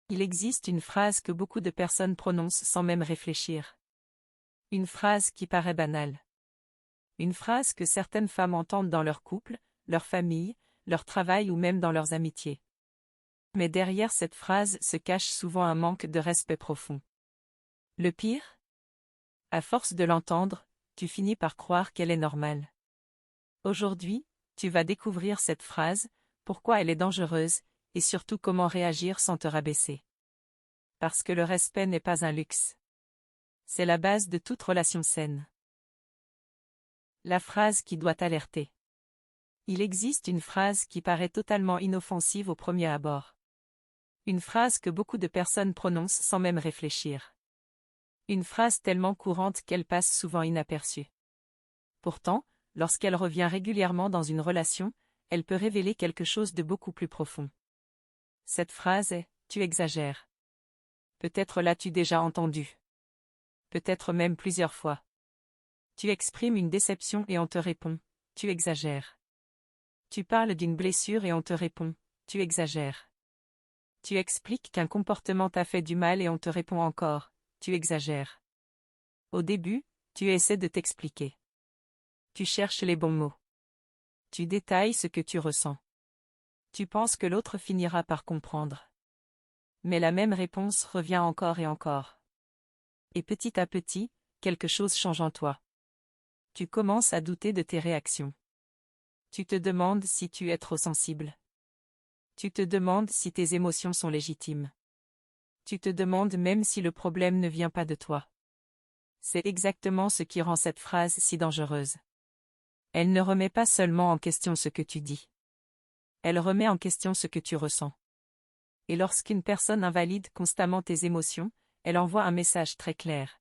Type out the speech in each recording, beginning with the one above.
Il existe une phrase que beaucoup de personnes prononcent sans même réfléchir. Une phrase qui paraît banale. Une phrase que certaines femmes entendent dans leur couple, leur famille, leur travail ou même dans leurs amitiés. Mais derrière cette phrase se cache souvent un manque de respect profond. Le pire? À force de l'entendre, tu finis par croire qu'elle est normale. Aujourd'hui, tu vas découvrir cette phrase, pourquoi elle est dangereuse, et surtout comment réagir sans te rabaisser. Parce que le respect n'est pas un luxe. C'est la base de toute relation saine. La phrase qui doit alerter. Il existe une phrase qui paraît totalement inoffensive au premier abord. Une phrase que beaucoup de personnes prononcent sans même réfléchir. Une phrase tellement courante qu'elle passe souvent inaperçue. Pourtant, lorsqu'elle revient régulièrement dans une relation, elle peut révéler quelque chose de beaucoup plus profond. Cette phrase est « tu exagères ». Peut-être l'as-tu déjà entendue. Peut-être même plusieurs fois. Tu exprimes une déception et on te répond « tu exagères ». Tu parles d'une blessure et on te répond « tu exagères ». Tu expliques qu'un comportement t'a fait du mal et on te répond encore « tu exagères ». Au début, tu essaies de t'expliquer. Tu cherches les bons mots. Tu détailles ce que tu ressens. Tu penses que l'autre finira par comprendre. Mais la même réponse revient encore et encore. Et petit à petit, quelque chose change en toi. Tu commences à douter de tes réactions. Tu te demandes si tu es trop sensible. Tu te demandes si tes émotions sont légitimes. Tu te demandes même si le problème ne vient pas de toi. C'est exactement ce qui rend cette phrase si dangereuse. Elle ne remet pas seulement en question ce que tu dis. Elle remet en question ce que tu ressens. Et lorsqu'une personne invalide constamment tes émotions, elle envoie un message très clair.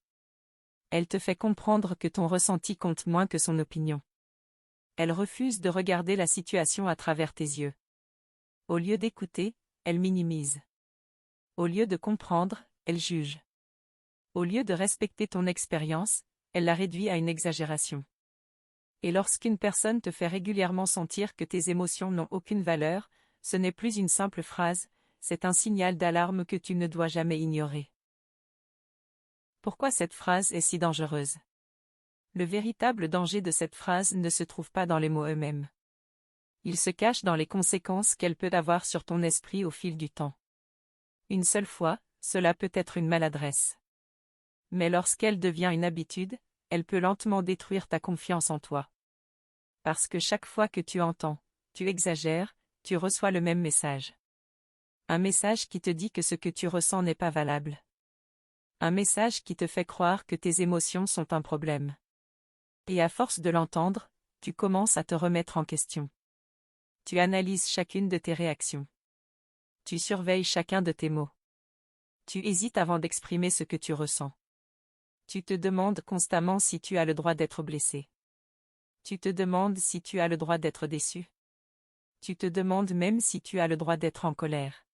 Elle te fait comprendre que ton ressenti compte moins que son opinion. Elle refuse de regarder la situation à travers tes yeux. Au lieu d'écouter, elle minimise. Au lieu de comprendre, elle juge. Au lieu de respecter ton expérience, elle la réduit à une exagération. Et lorsqu'une personne te fait régulièrement sentir que tes émotions n'ont aucune valeur, ce n'est plus une simple phrase, c'est un signal d'alarme que tu ne dois jamais ignorer. Pourquoi cette phrase est si dangereuse? Le véritable danger de cette phrase ne se trouve pas dans les mots eux-mêmes. Il se cache dans les conséquences qu'elle peut avoir sur ton esprit au fil du temps. Une seule fois, cela peut être une maladresse. Mais lorsqu'elle devient une habitude, elle peut lentement détruire ta confiance en toi. Parce que chaque fois que tu entends « tu exagères », tu reçois le même message. Un message qui te dit que ce que tu ressens n'est pas valable. Un message qui te fait croire que tes émotions sont un problème. Et à force de l'entendre, tu commences à te remettre en question. Tu analyses chacune de tes réactions. Tu surveilles chacun de tes mots. Tu hésites avant d'exprimer ce que tu ressens. Tu te demandes constamment si tu as le droit d'être blessé. Tu te demandes si tu as le droit d'être déçu. Tu te demandes même si tu as le droit d'être en colère.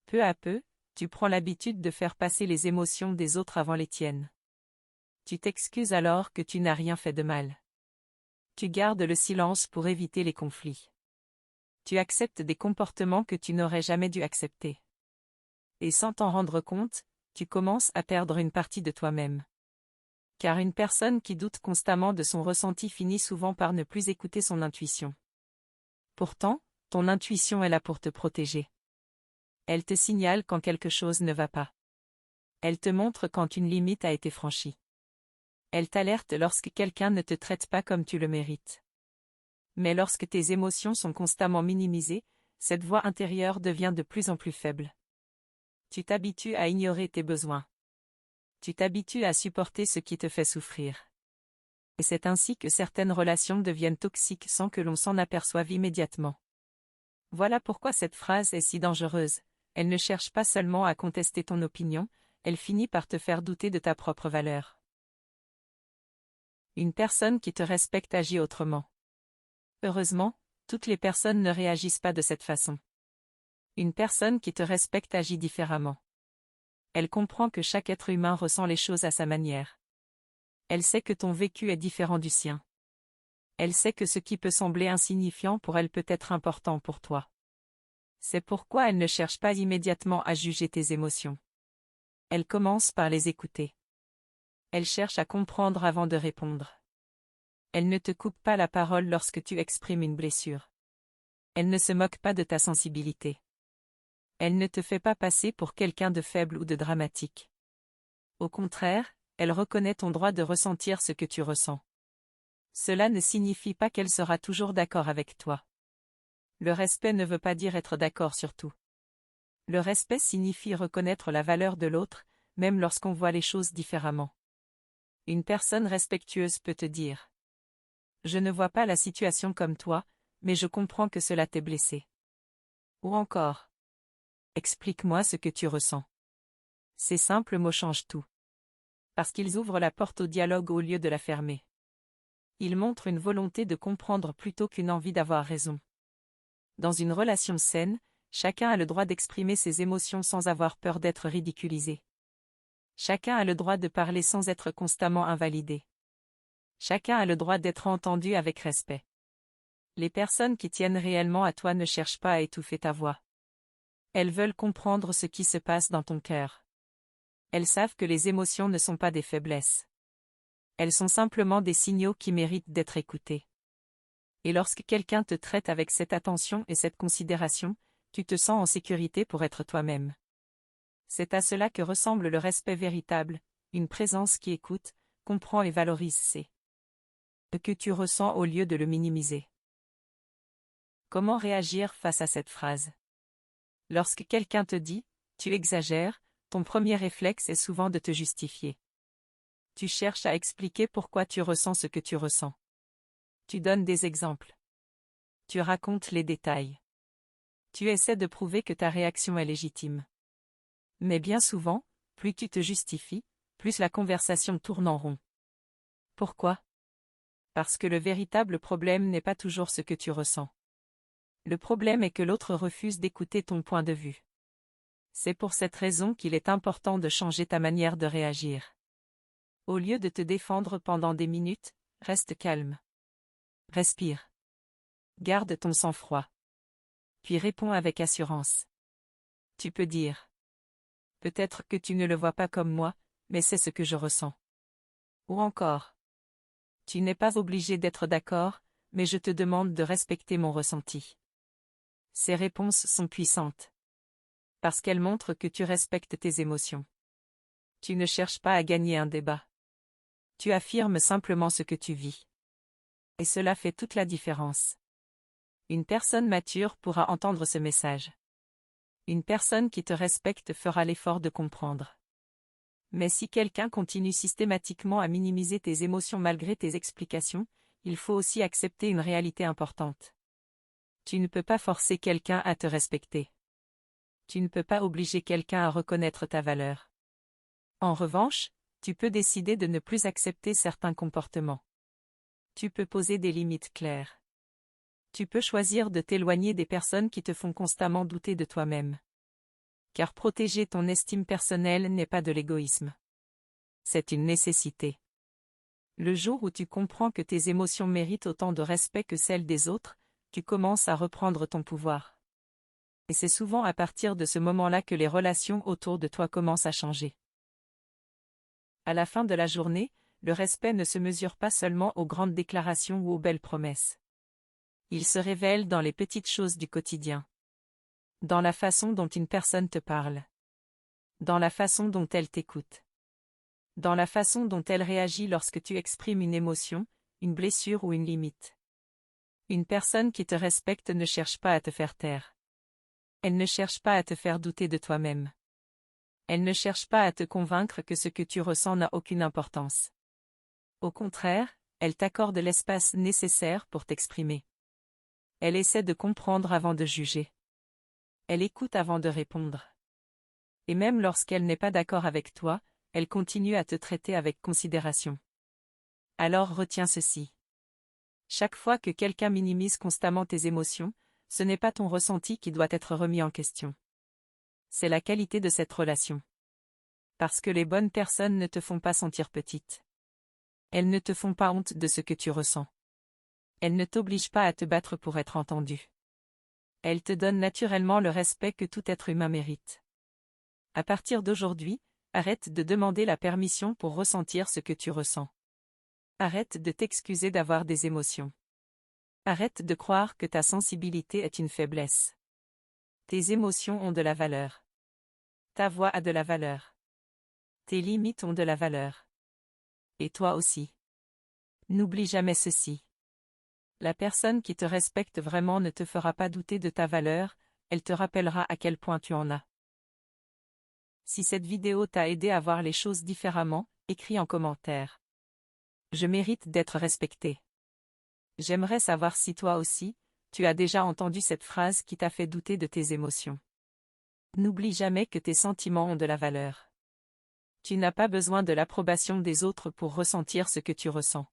Peu à peu, tu prends l'habitude de faire passer les émotions des autres avant les tiennes. Tu t'excuses alors que tu n'as rien fait de mal. Tu gardes le silence pour éviter les conflits. Tu acceptes des comportements que tu n'aurais jamais dû accepter. Et sans t'en rendre compte, tu commences à perdre une partie de toi-même. Car une personne qui doute constamment de son ressenti finit souvent par ne plus écouter son intuition. Pourtant, ton intuition est là pour te protéger. Elle te signale quand quelque chose ne va pas. Elle te montre quand une limite a été franchie. Elle t'alerte lorsque quelqu'un ne te traite pas comme tu le mérites. Mais lorsque tes émotions sont constamment minimisées, cette voix intérieure devient de plus en plus faible. Tu t'habitues à ignorer tes besoins. Tu t'habitues à supporter ce qui te fait souffrir. Et c'est ainsi que certaines relations deviennent toxiques sans que l'on s'en aperçoive immédiatement. Voilà pourquoi cette phrase est si dangereuse. Elle ne cherche pas seulement à contester ton opinion, elle finit par te faire douter de ta propre valeur. Une personne qui te respecte agit autrement. Heureusement, toutes les personnes ne réagissent pas de cette façon. Une personne qui te respecte agit différemment. Elle comprend que chaque être humain ressent les choses à sa manière. Elle sait que ton vécu est différent du sien. Elle sait que ce qui peut sembler insignifiant pour elle peut être important pour toi. C'est pourquoi elle ne cherche pas immédiatement à juger tes émotions. Elle commence par les écouter. Elle cherche à comprendre avant de répondre. Elle ne te coupe pas la parole lorsque tu exprimes une blessure. Elle ne se moque pas de ta sensibilité. Elle ne te fait pas passer pour quelqu'un de faible ou de dramatique. Au contraire, elle reconnaît ton droit de ressentir ce que tu ressens. Cela ne signifie pas qu'elle sera toujours d'accord avec toi. Le respect ne veut pas dire être d'accord sur tout. Le respect signifie reconnaître la valeur de l'autre, même lorsqu'on voit les choses différemment. Une personne respectueuse peut te dire: je ne vois pas la situation comme toi, mais je comprends que cela t'ait blessé. Ou encore: explique-moi ce que tu ressens. Ces simples mots changent tout. Parce qu'ils ouvrent la porte au dialogue au lieu de la fermer. Ils montrent une volonté de comprendre plutôt qu'une envie d'avoir raison. Dans une relation saine, chacun a le droit d'exprimer ses émotions sans avoir peur d'être ridiculisé. Chacun a le droit de parler sans être constamment invalidé. Chacun a le droit d'être entendu avec respect. Les personnes qui tiennent réellement à toi ne cherchent pas à étouffer ta voix. Elles veulent comprendre ce qui se passe dans ton cœur. Elles savent que les émotions ne sont pas des faiblesses. Elles sont simplement des signaux qui méritent d'être écoutés. Et lorsque quelqu'un te traite avec cette attention et cette considération, tu te sens en sécurité pour être toi-même. C'est à cela que ressemble le respect véritable, une présence qui écoute, comprend et valorise ce que tu ressens au lieu de le minimiser. Comment réagir face à cette phrase? Lorsque quelqu'un te dit « tu exagères », ton premier réflexe est souvent de te justifier. Tu cherches à expliquer pourquoi tu ressens ce que tu ressens. Tu donnes des exemples. Tu racontes les détails. Tu essaies de prouver que ta réaction est légitime. Mais bien souvent, plus tu te justifies, plus la conversation tourne en rond. Pourquoi? Parce que le véritable problème n'est pas toujours ce que tu ressens. Le problème est que l'autre refuse d'écouter ton point de vue. C'est pour cette raison qu'il est important de changer ta manière de réagir. Au lieu de te défendre pendant des minutes, reste calme. Respire. Garde ton sang-froid. Puis réponds avec assurance. Tu peux dire: peut-être que tu ne le vois pas comme moi, mais c'est ce que je ressens. Ou encore: tu n'es pas obligé d'être d'accord, mais je te demande de respecter mon ressenti. Ces réponses sont puissantes. Parce qu'elles montrent que tu respectes tes émotions. Tu ne cherches pas à gagner un débat. Tu affirmes simplement ce que tu vis. Et cela fait toute la différence. Une personne mature pourra entendre ce message. Une personne qui te respecte fera l'effort de comprendre. Mais si quelqu'un continue systématiquement à minimiser tes émotions malgré tes explications, il faut aussi accepter une réalité importante. Tu ne peux pas forcer quelqu'un à te respecter. Tu ne peux pas obliger quelqu'un à reconnaître ta valeur. En revanche, tu peux décider de ne plus accepter certains comportements. Tu peux poser des limites claires. Tu peux choisir de t'éloigner des personnes qui te font constamment douter de toi-même. Car protéger ton estime personnelle n'est pas de l'égoïsme. C'est une nécessité. Le jour où tu comprends que tes émotions méritent autant de respect que celles des autres, tu commences à reprendre ton pouvoir. Et c'est souvent à partir de ce moment-là que les relations autour de toi commencent à changer. À la fin de la journée, le respect ne se mesure pas seulement aux grandes déclarations ou aux belles promesses. Il se révèle dans les petites choses du quotidien. Dans la façon dont une personne te parle. Dans la façon dont elle t'écoute. Dans la façon dont elle réagit lorsque tu exprimes une émotion, une blessure ou une limite. Une personne qui te respecte ne cherche pas à te faire taire. Elle ne cherche pas à te faire douter de toi-même. Elle ne cherche pas à te convaincre que ce que tu ressens n'a aucune importance. Au contraire, elle t'accorde l'espace nécessaire pour t'exprimer. Elle essaie de comprendre avant de juger. Elle écoute avant de répondre. Et même lorsqu'elle n'est pas d'accord avec toi, elle continue à te traiter avec considération. Alors retiens ceci. Chaque fois que quelqu'un minimise constamment tes émotions, ce n'est pas ton ressenti qui doit être remis en question. C'est la qualité de cette relation. Parce que les bonnes personnes ne te font pas sentir petite. Elles ne te font pas honte de ce que tu ressens. Elles ne t'obligent pas à te battre pour être entendu. Elle te donne naturellement le respect que tout être humain mérite. À partir d'aujourd'hui, arrête de demander la permission pour ressentir ce que tu ressens. Arrête de t'excuser d'avoir des émotions. Arrête de croire que ta sensibilité est une faiblesse. Tes émotions ont de la valeur. Ta voix a de la valeur. Tes limites ont de la valeur. Et toi aussi. N'oublie jamais ceci. La personne qui te respecte vraiment ne te fera pas douter de ta valeur, elle te rappellera à quel point tu en as. Si cette vidéo t'a aidé à voir les choses différemment, écris en commentaire. Je mérite d'être respecté. J'aimerais savoir si toi aussi, tu as déjà entendu cette phrase qui t'a fait douter de tes émotions. N'oublie jamais que tes sentiments ont de la valeur. Tu n'as pas besoin de l'approbation des autres pour ressentir ce que tu ressens.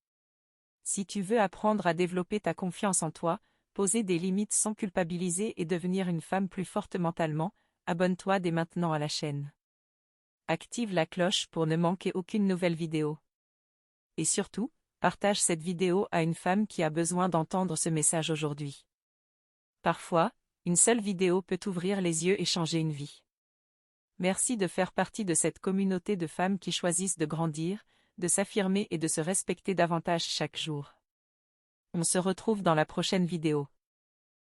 Si tu veux apprendre à développer ta confiance en toi, poser des limites sans culpabiliser et devenir une femme plus forte mentalement, abonne-toi dès maintenant à la chaîne. Active la cloche pour ne manquer aucune nouvelle vidéo. Et surtout, partage cette vidéo à une femme qui a besoin d'entendre ce message aujourd'hui. Parfois, une seule vidéo peut ouvrir les yeux et changer une vie. Merci de faire partie de cette communauté de femmes qui choisissent de grandir, de s'affirmer et de se respecter davantage chaque jour. On se retrouve dans la prochaine vidéo.